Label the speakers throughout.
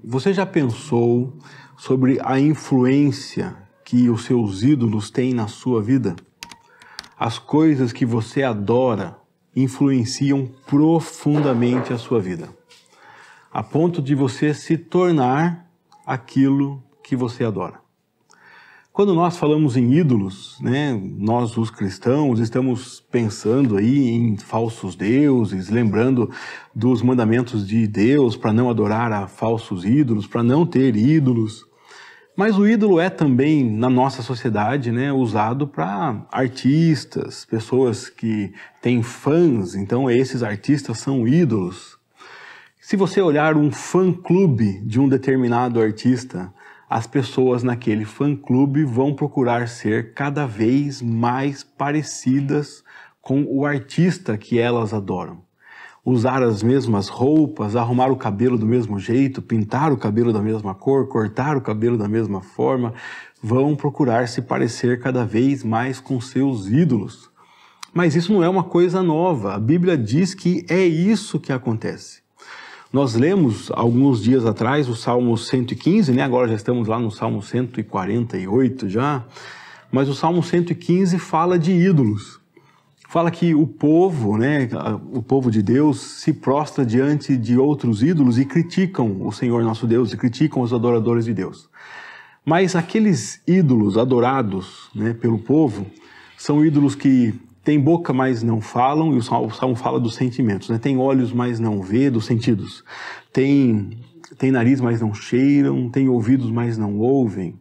Speaker 1: Você já pensou sobre a influência que os seus ídolos têm na sua vida? As coisas que você adora influenciam profundamente a sua vida, a ponto de você se tornar aquilo que você adora. Quando nós falamos em ídolos, nós os cristãos estamos pensando aí em falsos deuses, lembrando dos mandamentos de Deus para não adorar a falsos ídolos, para não ter ídolos. Mas o ídolo é também, na nossa sociedade, usado para artistas, pessoas que têm fãs, então esses artistas são ídolos. Se você olhar um fã-clube de um determinado artista, as pessoas naquele fã-clube vão procurar ser cada vez mais parecidas com o artista que elas adoram. Usar as mesmas roupas, arrumar o cabelo do mesmo jeito, pintar o cabelo da mesma cor, cortar o cabelo da mesma forma, vão procurar se parecer cada vez mais com seus ídolos. Mas isso não é uma coisa nova, a Bíblia diz que é isso que acontece. Nós lemos alguns dias atrás o Salmo 115, agora já estamos lá no Salmo 148 já, mas o Salmo 115 fala de ídolos. Fala que o povo de Deus se prostra diante de outros ídolos e criticam o Senhor nosso Deus, e criticam os adoradores de Deus. Mas aqueles ídolos adorados pelo povo são ídolos que tem boca, mas não falam, e o Salmo fala dos sentimentos. Tem olhos, mas não vê, dos sentidos. Tem nariz, mas não cheiram. Tem ouvidos, mas não ouvem.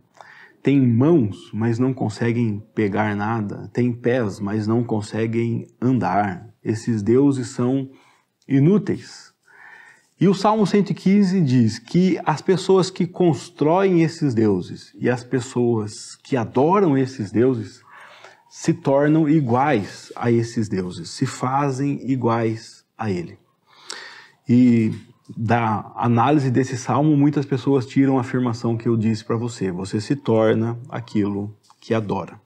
Speaker 1: Tem mãos, mas não conseguem pegar nada. Tem pés, mas não conseguem andar. Esses deuses são inúteis. E o Salmo 115 diz que as pessoas que constroem esses deuses e as pessoas que adoram esses deuses se tornam iguais a esses deuses, se fazem iguais a ele. E da análise desse salmo, muitas pessoas tiram a afirmação que eu disse para você: você se torna aquilo que adora.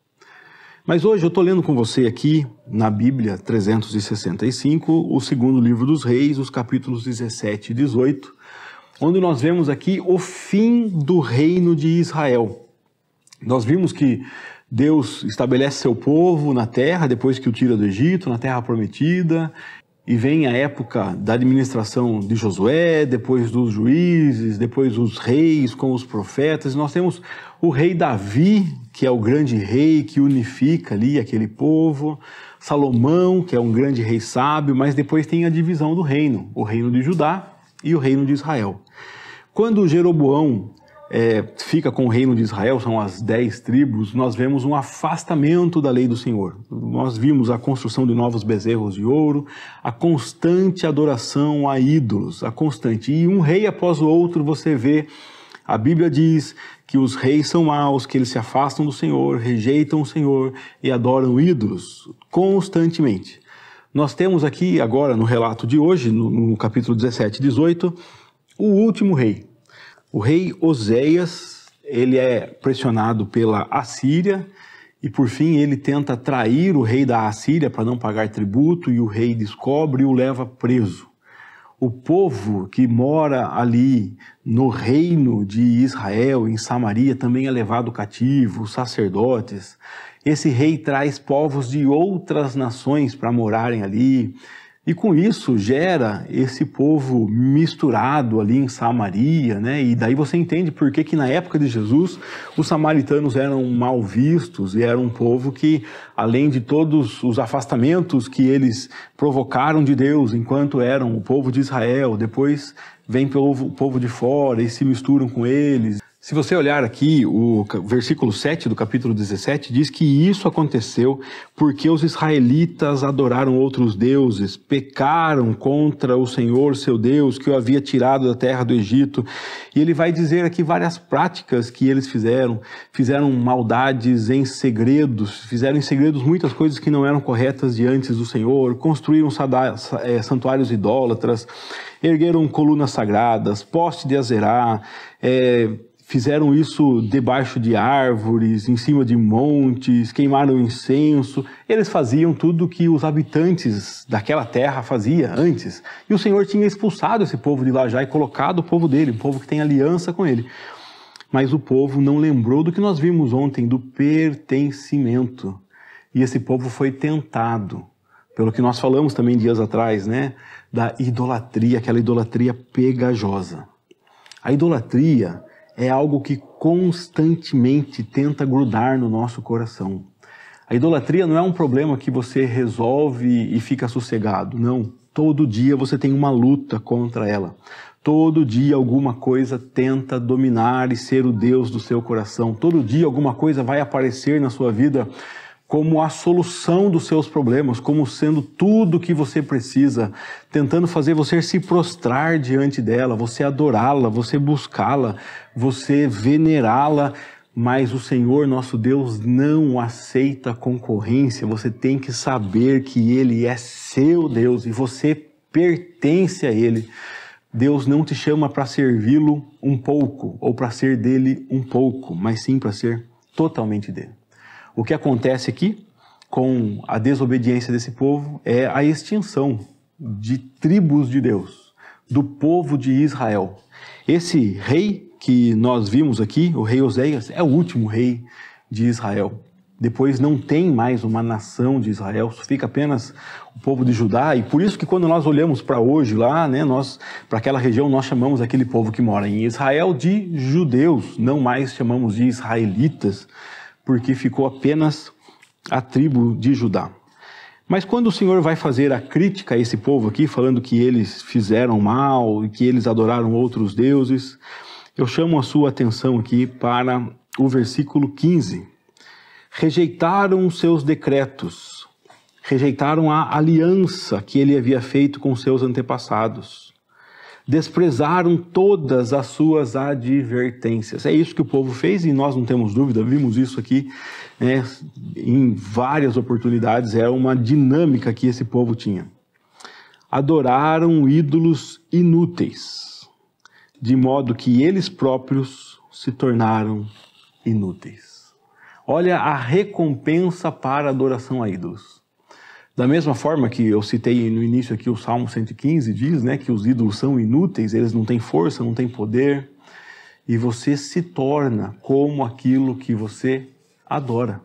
Speaker 1: Mas hoje eu estou lendo com você aqui, na Bíblia 365, o segundo livro dos Reis, os capítulos 17 e 18, onde nós vemos aqui o fim do reino de Israel. Nós vimos que Deus estabelece seu povo na terra, depois que o tira do Egito, na terra prometida, e vem a época da administração de Josué, depois dos juízes, depois os reis com os profetas. Nós temos o rei Davi, que é o grande rei que unifica ali aquele povo, Salomão, que é um grande rei sábio, mas depois tem a divisão do reino, o reino de Judá e o reino de Israel. Quando Jeroboão fica com o reino de Israel, são as 10 tribos, nós vemos um afastamento da lei do Senhor. Nós vimos a construção de novos bezerros de ouro, a constante adoração a ídolos, a constante. E um rei após o outro você vê, a Bíblia diz que os reis são maus, que eles se afastam do Senhor, rejeitam o Senhor e adoram ídolos constantemente. Nós temos aqui agora no relato de hoje, no capítulo 17 e 18, o último rei. O rei Oséias, ele é pressionado pela Assíria e por fim ele tenta trair o rei da Assíria para não pagar tributo, e o rei descobre e o leva preso. O povo que mora ali no reino de Israel, em Samaria, também é levado cativo, os sacerdotes. Esse rei traz povos de outras nações para morarem ali. E com isso gera esse povo misturado ali em Samaria, E daí você entende por que na época de Jesus os samaritanos eram mal vistos e eram um povo que, além de todos os afastamentos que eles provocaram de Deus enquanto eram o povo de Israel, depois vem o povo de fora e se misturam com eles. Se você olhar aqui, o versículo 7 do capítulo 17 diz que isso aconteceu porque os israelitas adoraram outros deuses, pecaram contra o Senhor, seu Deus, que o havia tirado da terra do Egito. E ele vai dizer aqui várias práticas que eles fizeram maldades em segredos, fizeram em segredos muitas coisas que não eram corretas diante do Senhor, construíram santuários idólatras, ergueram colunas sagradas, poste de Azerá, fizeram isso debaixo de árvores, em cima de montes, queimaram incenso. Eles faziam tudo que os habitantes daquela terra faziam antes. E o Senhor tinha expulsado esse povo de lá já e colocado o povo dele, um povo que tem aliança com ele. Mas o povo não lembrou do que nós vimos ontem, do pertencimento. E esse povo foi tentado, pelo que nós falamos também dias atrás, né? Da idolatria, aquela idolatria pegajosa. A idolatria é algo que constantemente tenta grudar no nosso coração. A idolatria não é um problema que você resolve e fica sossegado, não. Todo dia você tem uma luta contra ela. Todo dia alguma coisa tenta dominar e ser o Deus do seu coração. Todo dia alguma coisa vai aparecer na sua vida como a solução dos seus problemas, como sendo tudo o que você precisa, tentando fazer você se prostrar diante dela, você adorá-la, você buscá-la, você venerá-la, mas o Senhor nosso Deus não aceita concorrência. Você tem que saber que Ele é seu Deus e você pertence a Ele. Deus não te chama para servi-lo um pouco ou para ser dele um pouco, mas sim para ser totalmente dele. O que acontece aqui com a desobediência desse povo é a extinção de tribos de Deus, do povo de Israel. Esse rei que nós vimos aqui, o rei Oséias, é o último rei de Israel. Depois não tem mais uma nação de Israel, fica apenas o povo de Judá. E por isso que quando nós olhamos para hoje lá, né, para aquela região, nós chamamos aquele povo que mora em Israel de judeus, não mais chamamos de israelitas, porque ficou apenas a tribo de Judá. Mas quando o Senhor vai fazer a crítica a esse povo aqui, falando que eles fizeram mal e que eles adoraram outros deuses, eu chamo a sua atenção aqui para o versículo 15. Rejeitaram os seus decretos, rejeitaram a aliança que ele havia feito com seus antepassados. Desprezaram todas as suas advertências. É isso que o povo fez e nós não temos dúvida, vimos isso aqui, né, em várias oportunidades, era uma dinâmica que esse povo tinha. Adoraram ídolos inúteis, de modo que eles próprios se tornaram inúteis. Olha a recompensa para a adoração a ídolos. Da mesma forma que eu citei no início aqui o Salmo 115, diz, né, que os ídolos são inúteis, eles não têm força, não têm poder, e você se torna como aquilo que você adora.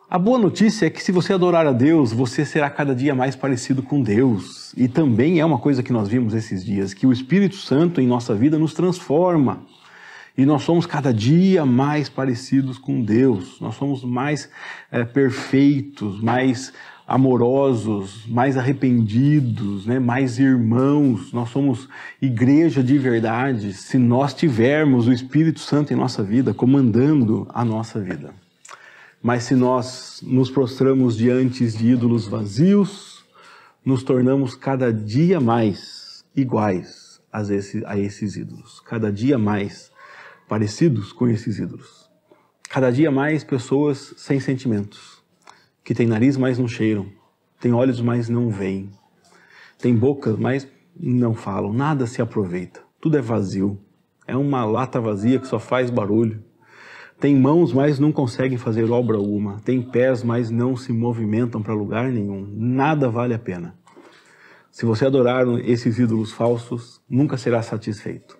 Speaker 1: A boa notícia é que se você adorar a Deus, você será cada dia mais parecido com Deus. E também é uma coisa que nós vimos esses dias, que o Espírito Santo em nossa vida nos transforma. E nós somos cada dia mais parecidos com Deus. Nós somos mais perfeitos, mais amorosos, mais arrependidos, né? Mais irmãos. Nós somos igreja de verdade se nós tivermos o Espírito Santo em nossa vida, comandando a nossa vida. Mas se nós nos prostramos diante de ídolos vazios, nos tornamos cada dia mais iguais a esses ídolos. Cada dia mais parecidos com esses ídolos. Cada dia mais pessoas sem sentimentos, que têm nariz, mas não cheiram, têm olhos, mas não veem, têm boca, mas não falam, nada se aproveita, tudo é vazio, é uma lata vazia que só faz barulho. Tem mãos, mas não conseguem fazer obra alguma, tem pés, mas não se movimentam para lugar nenhum, nada vale a pena. Se você adorar esses ídolos falsos, nunca será satisfeito.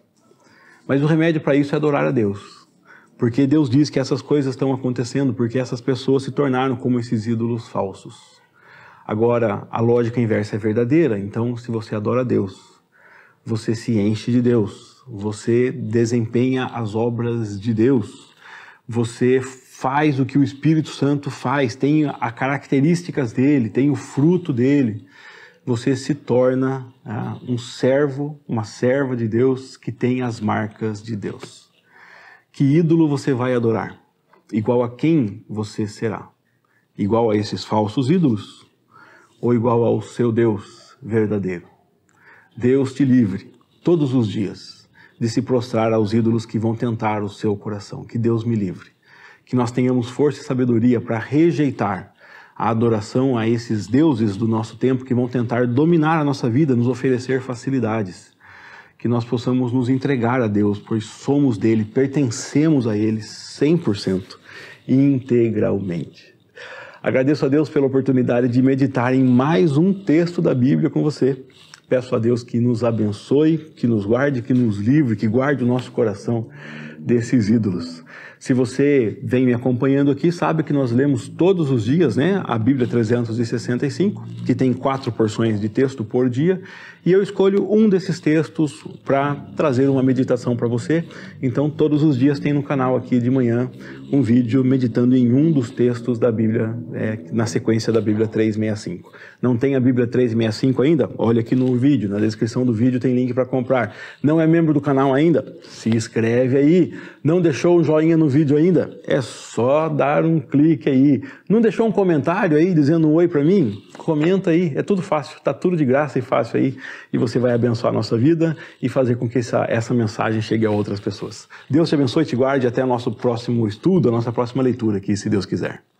Speaker 1: Mas o remédio para isso é adorar a Deus. Porque Deus diz que essas coisas estão acontecendo porque essas pessoas se tornaram como esses ídolos falsos. Agora, a lógica inversa é verdadeira. Então, se você adora a Deus, você se enche de Deus. Você desempenha as obras de Deus. Você faz o que o Espírito Santo faz. Tem as características dele, tem o fruto dele. Você se torna um servo, uma serva de Deus que tem as marcas de Deus. Que ídolo você vai adorar? Igual a quem você será? Igual a esses falsos ídolos? Ou igual ao seu Deus verdadeiro? Deus te livre, todos os dias, de se prostrar aos ídolos que vão tentar o seu coração. Que Deus me livre. Que nós tenhamos força e sabedoria para rejeitar a adoração a esses deuses do nosso tempo que vão tentar dominar a nossa vida, nos oferecer facilidades. que nós possamos nos entregar a Deus, pois somos dele, pertencemos a ele 100%, integralmente. Agradeço a Deus pela oportunidade de meditar em mais um texto da Bíblia com você. Peço a Deus que nos abençoe, que nos guarde, que nos livre, que guarde o nosso coração desses ídolos. Se você vem me acompanhando aqui, sabe que nós lemos todos os dias, né, a Bíblia 365, que tem 4 porções de texto por dia, e eu escolho um desses textos para trazer uma meditação para você. Então, todos os dias tem no canal aqui de manhã um vídeo meditando em um dos textos da Bíblia, na sequência da Bíblia 365. Não tem a Bíblia 365 ainda? Olha aqui no vídeo, na descrição do vídeo tem link para comprar. Não é membro do canal ainda? Se inscreve aí. Não deixou um joinha no vídeo ainda? É só dar um clique aí. Não deixou um comentário aí dizendo um oi para mim? Comenta aí, é tudo fácil, tá tudo de graça e fácil aí, e você vai abençoar a nossa vida e fazer com que essa mensagem chegue a outras pessoas. Deus te abençoe e te guarde até o nosso próximo estudo, a nossa próxima leitura aqui, se Deus quiser.